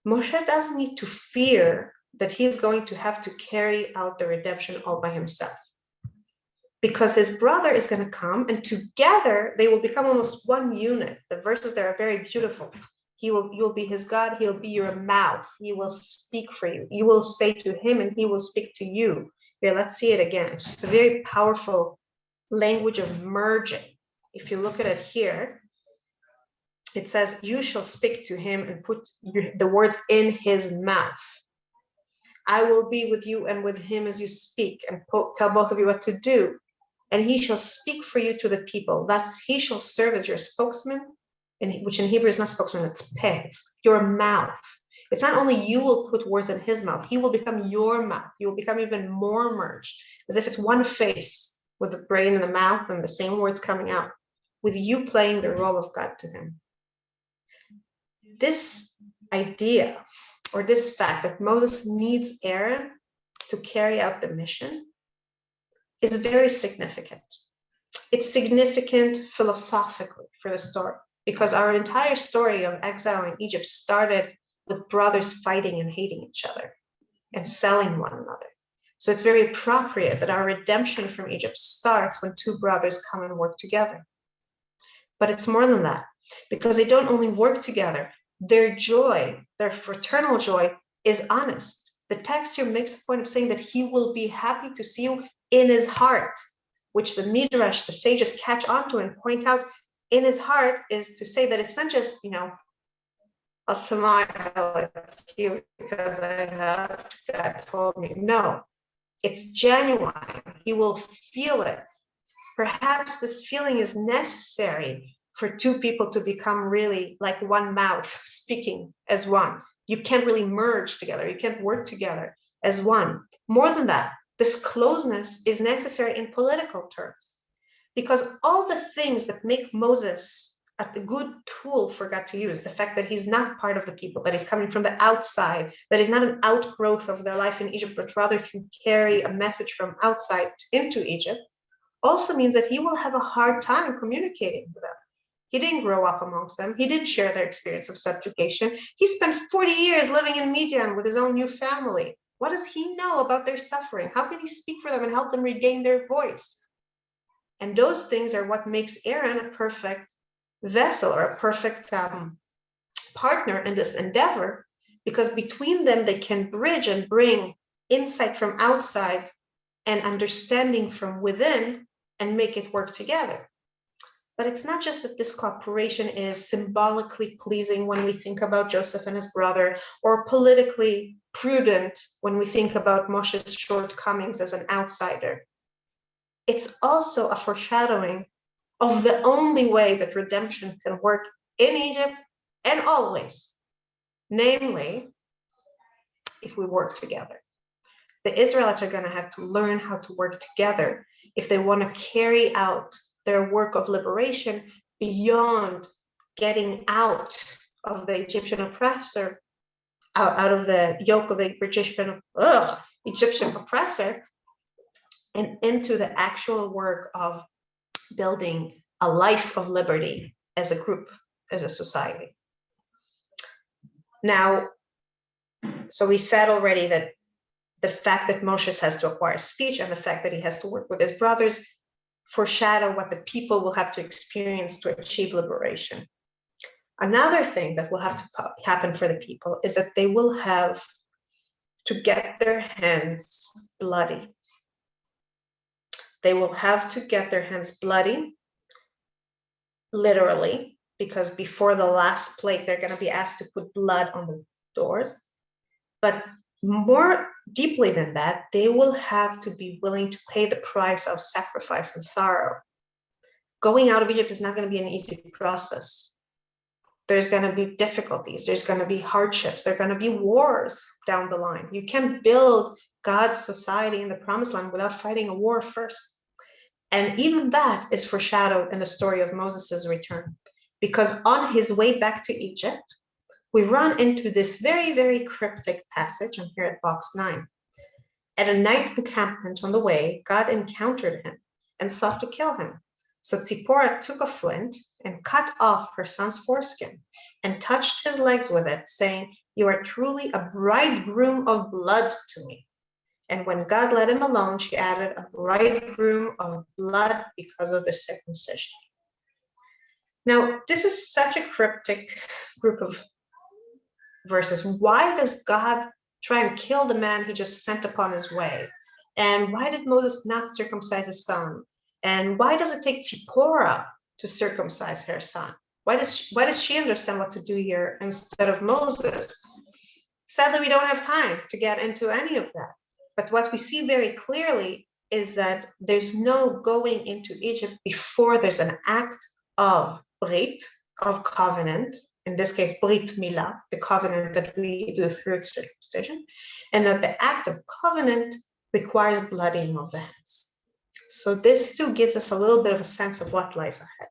Moshe doesn't need to fear that he's going to have to carry out the redemption all by himself. Because his brother is going to come, and together they will become almost one unit. The verses there are very beautiful. You'll be his God, he'll be your mouth, he will speak for you. You will say to him and he will speak to you. Here, let's see it again. It's just a very powerful language of merging. If you look at it here, it says, you shall speak to him and put the words in his mouth. I will be with you and with him as you speak, and tell both of you what to do. And he shall speak for you to the people. That he shall serve as your spokesman, which in Hebrew is not spokesman, it's peh, it's your mouth. It's not only you will put words in his mouth, he will become your mouth. You will become even more merged, as if it's one face with the brain and the mouth and the same words coming out, with you playing the role of God to him. This idea or this fact that Moses needs Aaron to carry out the mission is very significant. It's significant philosophically for the story, because our entire story of exile in Egypt started with brothers fighting and hating each other and selling one another. So it's very appropriate that our redemption from Egypt starts when two brothers come and work together. But it's more than that, because they don't only work together, their joy, their fraternal joy, is honest. The text here makes a point of saying that he will be happy to see you in his heart, which the Midrash, the sages, catch onto and point out. In his heart is to say that it's not just, a smile at you because I have God told me. No, it's genuine. He will feel it. Perhaps this feeling is necessary for two people to become really like one mouth, speaking as one. You can't really merge together. You can't work together as one. More than that, this closeness is necessary in political terms, because all the things that make Moses a good tool for God to use, the fact that he's not part of the people, that he's coming from the outside, that he's not an outgrowth of their life in Egypt, but rather can carry a message from outside into Egypt, also means that he will have a hard time communicating with them. He didn't grow up amongst them. He didn't share their experience of subjugation. He spent 40 years living in Midian with his own new family. What does he know about their suffering? How can he speak for them and help them regain their voice? And those things are what makes Aaron a perfect vessel or a perfect partner in this endeavor, because between them they can bridge and bring insight from outside and understanding from within and make it work together. But it's not just that this cooperation is symbolically pleasing when we think about Joseph and his brother, or politically prudent when we think about Moshe's shortcomings as an outsider. It's also a foreshadowing of the only way that redemption can work in Egypt and always, namely, if we work together. The Israelites are going to have to learn how to work together if they want to carry out their work of liberation beyond getting out of the Egyptian oppressor, out of the yoke of the Egyptian oppressor, and into the actual work of building a life of liberty as a group, as a society. Now, so we said already that the fact that Moshe has to acquire speech and the fact that he has to work with his brothers foreshadow what the people will have to experience to achieve liberation. Another thing that will have to happen for the people is that they will have to get their hands bloody. They will have to get their hands bloody, literally, because before the last plague, they're going to be asked to put blood on the doors. But more deeply than that, they will have to be willing to pay the price of sacrifice and sorrow. Going out of Egypt is not going to be an easy process. There's going to be difficulties. There's going to be hardships. There are going to be wars down the line. You can't build God's society in the promised land without fighting a war first. And even that is foreshadowed in the story of Moses' return, because on his way back to Egypt, we run into this very, very cryptic passage. I'm here at box 9. At a night encampment on the way, God encountered him and sought to kill him. So Tzipporah took a flint and cut off her son's foreskin and touched his legs with it, saying, "You are truly a bridegroom of blood to me." And when God let him alone, she added, "a bridegroom of blood because of the circumcision." Now, this is such a cryptic group of verses. Why does God try and kill the man he just sent upon his way? And why did Moses not circumcise his son? And why does it take Tzipporah to circumcise her son? Why does she understand what to do here instead of Moses? Sadly, we don't have time to get into any of that. But what we see very clearly is that there's no going into Egypt before there's an act of brit, of covenant, in this case, brit milah, the covenant that we do through circumcision, and that the act of covenant requires blooding of the hands. So this too gives us a little bit of a sense of what lies ahead.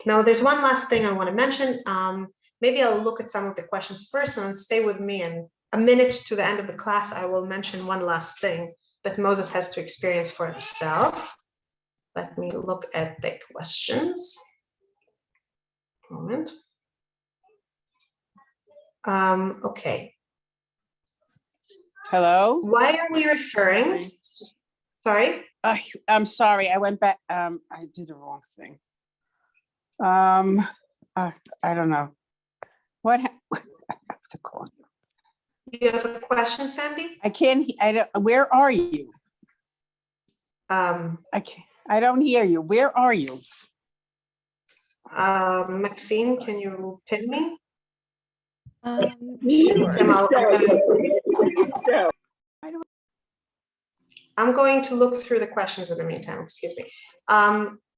Now, there's one last thing I want to mention. Maybe I'll look at some of the questions first and then stay with me and a minute to the end of the class, I will mention one last thing that Moses has to experience for himself. Let me look at the questions. Moment. Okay.
Hello?
Why are we referring? Sorry?
I'm sorry, I went back. I did the wrong thing. I don't know. What I have to call you.
You have a question, Sandy?
Where are you?
I
don't hear you. Where are you?
Maxine, can you pin me?
Sure.
Tim, I'm going to look through the questions in the meantime, excuse me.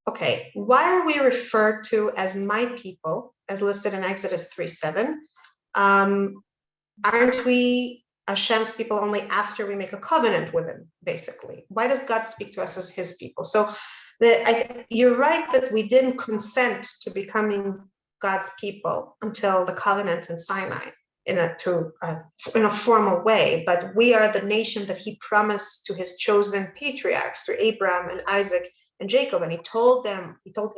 Okay, why are we referred to as my people, as listed in Exodus 3:7? Aren't we Hashem's people only after we make a covenant with him, basically? Why does God speak to us as his people? So you're right that we didn't consent to becoming God's people until the covenant in Sinai in a formal way, but we are the nation that he promised to his chosen patriarchs through Abraham and Isaac and Jacob. And he told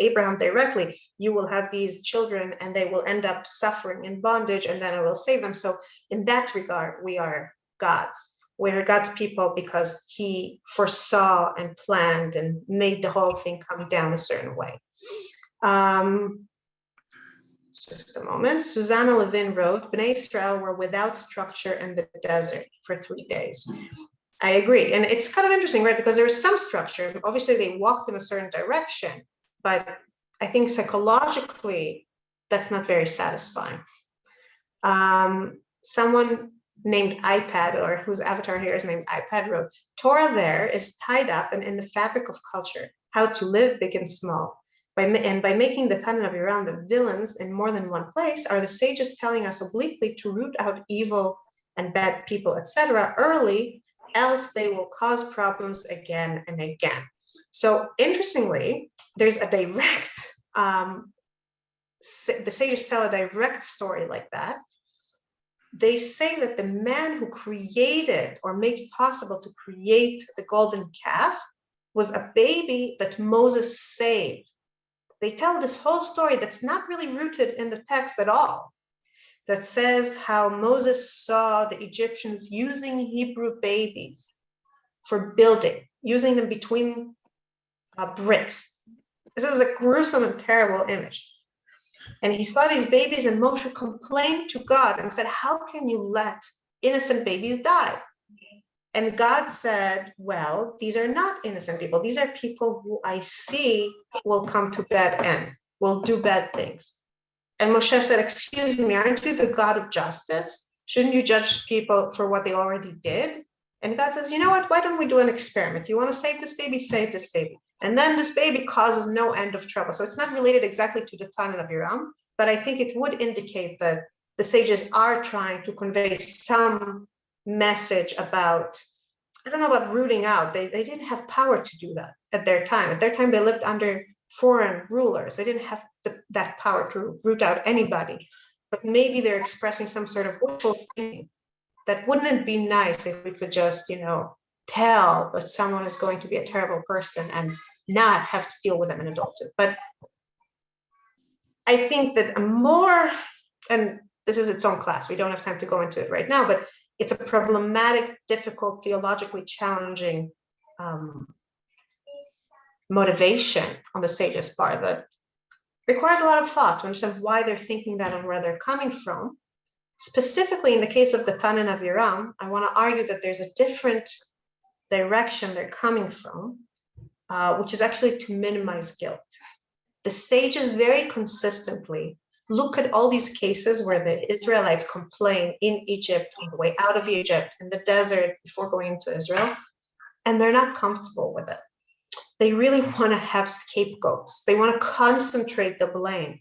Abraham directly, you will have these children and they will end up suffering in bondage and then I will save them. So in that regard, we are God's. We're God's people because he foresaw and planned and made the whole thing come down a certain way. Just a moment. Susanna Levin wrote, Bnei Israel were without structure in the desert for 3 days. I agree. And it's kind of interesting, right? Because there is some structure. Obviously, they walked in a certain direction, but I think psychologically, that's not very satisfying. Someone named iPad, or whose avatar here is named iPad, wrote, Torah there is tied up and in the fabric of culture, how to live big and small. By making the Tanach around the villains in more than one place, are the sages telling us obliquely to root out evil and bad people, etc., early, else they will cause problems again and again. So interestingly, there's a direct, the sages tell a direct story like that. They say that the man who created or made it possible to create the golden calf was a baby that Moses saved. They tell this whole story that's not really rooted in the text at all, that says how Moses saw the Egyptians using Hebrew babies for building, using them between bricks. This is a gruesome and terrible image. And he saw these babies and Moshe complained to God and said, how can you let innocent babies die? And God said, well, these are not innocent people. These are people who I see will come to bad end, will do bad things. And Moshe said, excuse me, aren't you the God of justice? Shouldn't you judge people for what they already did? And God says, you know what, why don't we do an experiment? You want to save this baby, save this baby. And then this baby causes no end of trouble. So it's not related exactly to the Tanach of Aviram, but I think it would indicate that the sages are trying to convey some message about, I don't know about rooting out. They didn't have power to do that at their time. At their time, they lived under foreign rulers. They didn't have that power to root out anybody. But maybe they're expressing some sort of wishful thinking that wouldn't it be nice if we could just, tell that someone is going to be a terrible person and not have to deal with them in adulthood. But I think that and this is its own class, we don't have time to go into it right now, but it's a problematic, difficult, theologically challenging motivation on the sages' part that requires a lot of thought to understand why they're thinking that and where they're coming from. Specifically, in the case of the Tanach of Aviram, I want to argue that there's a different direction they're coming from, which is actually to minimize guilt. The sages very consistently look at all these cases where the Israelites complain in Egypt, on the way out of Egypt, in the desert before going into Israel, and they're not comfortable with it. They really want to have scapegoats. They want to concentrate the blame.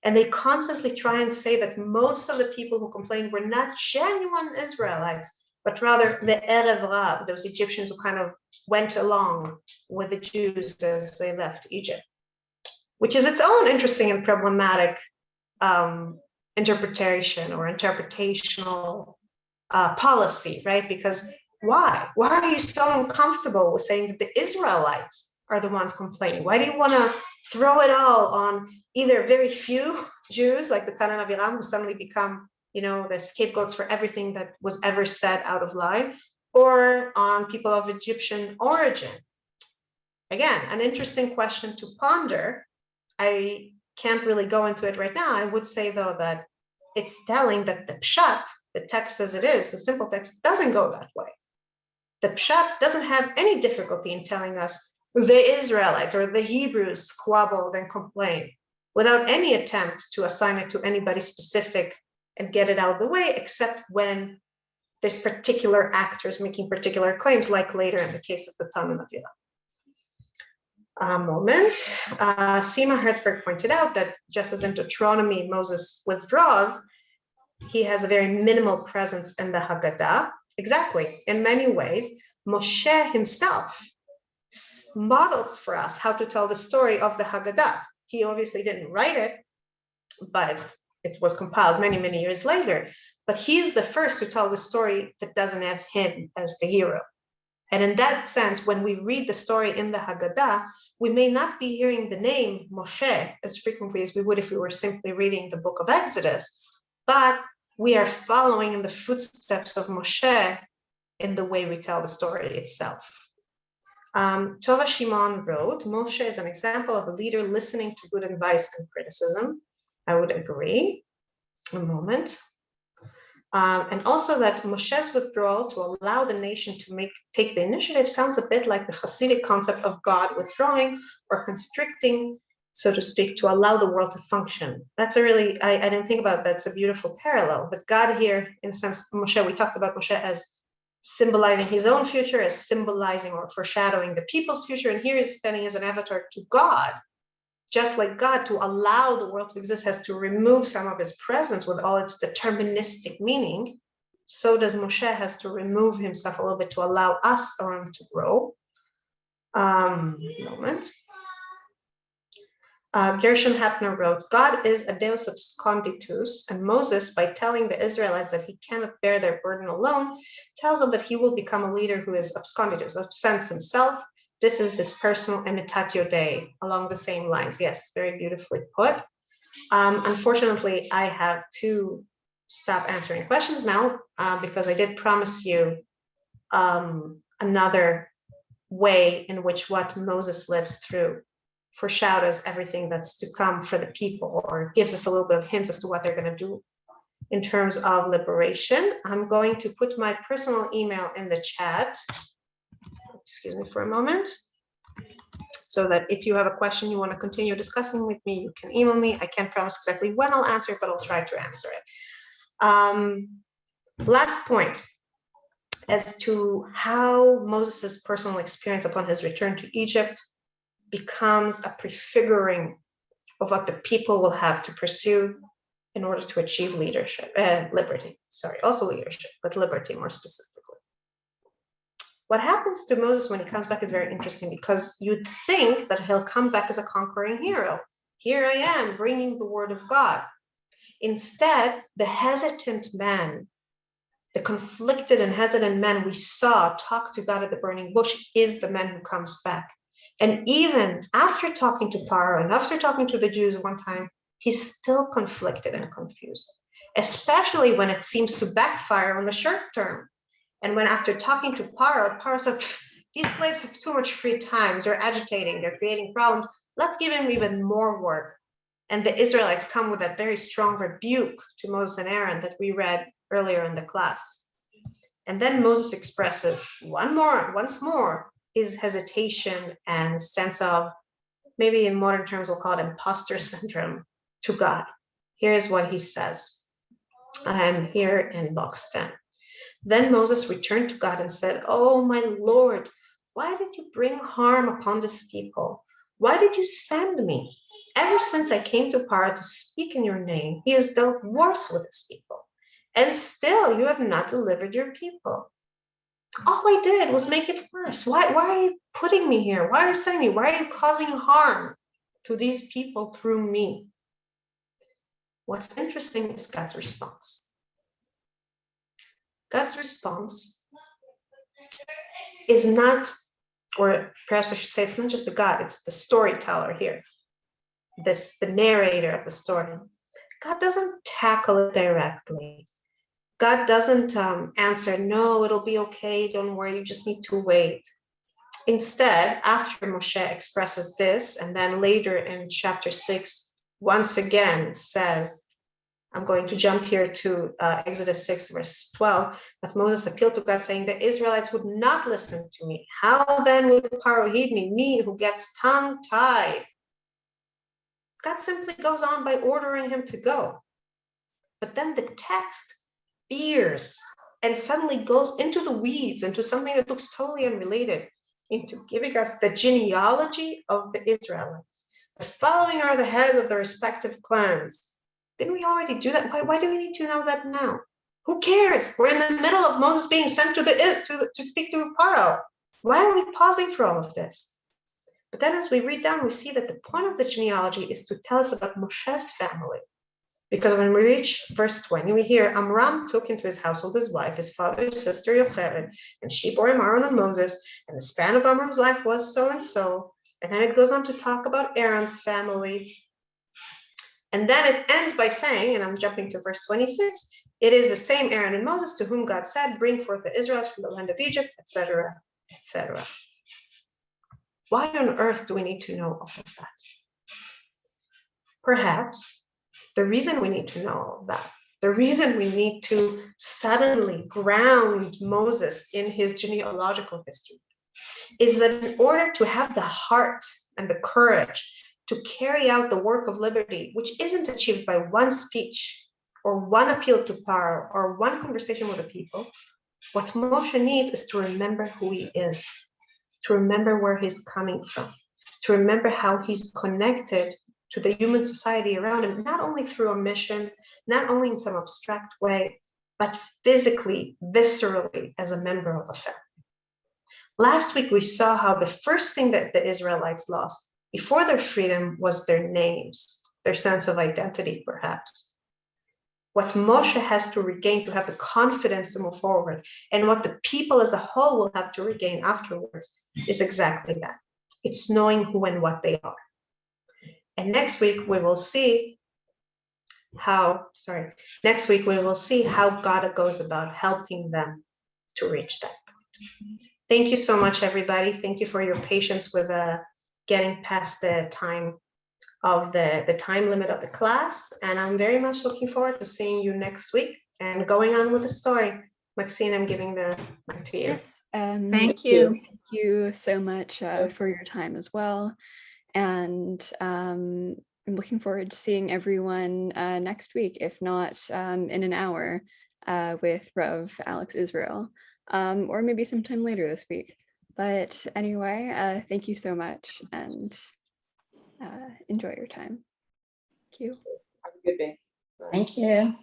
And they constantly try and say that most of the people who complained were not genuine Israelites, but rather the Erev Rab, those Egyptians who kind of went along with the Jews as they left Egypt, which is its own interesting and problematic interpretation or interpretational policy, right? Because why? Why are you so uncomfortable with saying that the Israelites are the ones complaining? Why do you want to throw it all on either very few Jews, like the Tanach who suddenly become, the scapegoats for everything that was ever said out of line, or on people of Egyptian origin? Again, an interesting question to ponder. I can't really go into it right now. I would say, though, that it's telling that the pshat, the text as it is, the simple text, doesn't go that way. The pshat doesn't have any difficulty in telling us the Israelites or the Hebrews squabbled and complained without any attempt to assign it to anybody specific and get it out of the way, except when there's particular actors making particular claims, like later in the case of the Tanach. A moment. Sima Herzberg pointed out that just as in Deuteronomy Moses withdraws, he has a very minimal presence in the Haggadah. Exactly. In many ways, Moshe himself models for us how to tell the story of the Haggadah. He obviously didn't write it, but it was compiled many, many years later. But he's the first to tell the story that doesn't have him as the hero. And in that sense, when we read the story in the Haggadah, we may not be hearing the name Moshe as frequently as we would if we were simply reading the book of Exodus, but we are following in the footsteps of Moshe in the way we tell the story itself. Tova Shimon wrote, Moshe is an example of a leader listening to good advice and criticism. I would agree. A moment. And also that Moshe's withdrawal to allow the nation to take the initiative sounds a bit like the Hasidic concept of God withdrawing or constricting, so to speak, to allow the world to function. That's a really, I didn't think about that. It's a beautiful parallel. But God here, in a sense, Moshe, we talked about Moshe as symbolizing his own future, as symbolizing or foreshadowing the people's future. And here he's standing as an avatar to God. Just like God, to allow the world to exist has to remove some of his presence with all its deterministic meaning. So does Moshe has to remove himself a little bit to allow us around to grow. Moment. Gershon Hapner wrote, God is a deus absconditus, and Moses, by telling the Israelites that he cannot bear their burden alone, tells them that he will become a leader who is absconditus, absents himself. This is his personal imitatio Dei, along the same lines. Yes, very beautifully put. Unfortunately, I have to stop answering questions now because I did promise you another way in which what Moses lives through foreshadows everything that's to come for the people, or gives us a little bit of hints as to what they're going to do in terms of liberation. I'm going to put my personal email in the chat. Excuse me for a moment, so that if you have a question you want to continue discussing with me, you can email me. I can't promise exactly when I'll answer it, but I'll try to answer it. Last point as to how Moses' personal experience upon his return to Egypt becomes a prefiguring of what the people will have to pursue in order to achieve liberty. Also leadership, but liberty more specifically. What happens to Moses when he comes back is very interesting, because you'd think that he'll come back as a conquering hero. Here I am bringing the word of God. Instead, the hesitant man, the conflicted and hesitant man we saw talk to God at the burning bush, is the man who comes back. And even after talking to Paro and after talking to the Jews one time, he's still conflicted and confused, especially when it seems to backfire on the short term. And when after talking to Paro said, these slaves have too much free time, they're agitating, they're creating problems, let's give him even more work. And the Israelites come with that very strong rebuke to Moses and Aaron that we read earlier in the class. And then Moses expresses once more, his hesitation and sense of, maybe in modern terms we'll call it imposter syndrome, to God. Here's what he says. I am here in box 10. Then Moses returned to God and said, oh, my Lord, why did you bring harm upon this people? Why did you send me? Ever since I came to Paro to speak in your name, he has dealt worse with his people. And still you have not delivered your people. All I did was make it worse. Why are you putting me here? Why are you sending me? Why are you causing harm to these people through me? What's interesting is God's response. God's response is not, or perhaps I should say, it's not just the God, it's the storyteller here, the narrator of the story. God doesn't tackle it directly. God doesn't answer, no, it'll be okay, don't worry, you just need to wait. Instead, after Moshe expresses this, and then later in chapter 6, once again says, I'm going to jump here to Exodus 6, verse 12, but Moses appealed to God saying, the Israelites would not listen to me. How then would Pharaoh heed me who gets tongue-tied? God simply goes on by ordering him to go. But then the text veers and suddenly goes into the weeds, into something that looks totally unrelated, into giving us the genealogy of the Israelites. The following are the heads of the respective clans. Didn't we already do that? Why do we need to know that now? Who cares? We're in the middle of Moses being sent to speak to Pharaoh. Why are we pausing for all of this? But then as we read down, we see that the point of the genealogy is to tell us about Moshe's family. Because when we reach verse 20, we hear Amram took into his household his wife, his father's sister Yocheved, and she bore him Aaron and Moses, and the span of Amram's life was so and so. And then it goes on to talk about Aaron's family. And then it ends by saying, and I'm jumping to verse 26, it is the same Aaron and Moses to whom God said, bring forth the Israelites from the land of Egypt, etc., etc. Why on earth do we need to know all of that? Perhaps the reason we need to know all of that, the reason we need to suddenly ground Moses in his genealogical history, is that in order to have the heart and the courage to carry out the work of liberty, which isn't achieved by one speech or one appeal to power or one conversation with the people, what Moshe needs is to remember who he is, to remember where he's coming from, to remember how he's connected to the human society around him, not only through a mission, not only in some abstract way, but physically, viscerally, as a member of a family. Last week, we saw how the first thing that the Israelites lost before their freedom was their names, their sense of identity, perhaps. What Moshe has to regain to have the confidence to move forward, and what the people as a whole will have to regain afterwards, is exactly that. It's knowing who and what they are. And next week, we will see how God goes about helping them to reach that point. Thank you so much, everybody. Thank you for your patience with getting past the time of the time limit of the class. And I'm very much looking forward to seeing you next week and going on with the story. Maxine, I'm giving the mic to you.
Yes,
Thank you.
Thank you so much for your time as well. And I'm looking forward to seeing everyone next week, if not in an hour, with Rev. Alex Israel, or maybe sometime later this week. But anyway, thank you so much, and enjoy your time. Thank you.
Have a good day. Bye.
Thank you.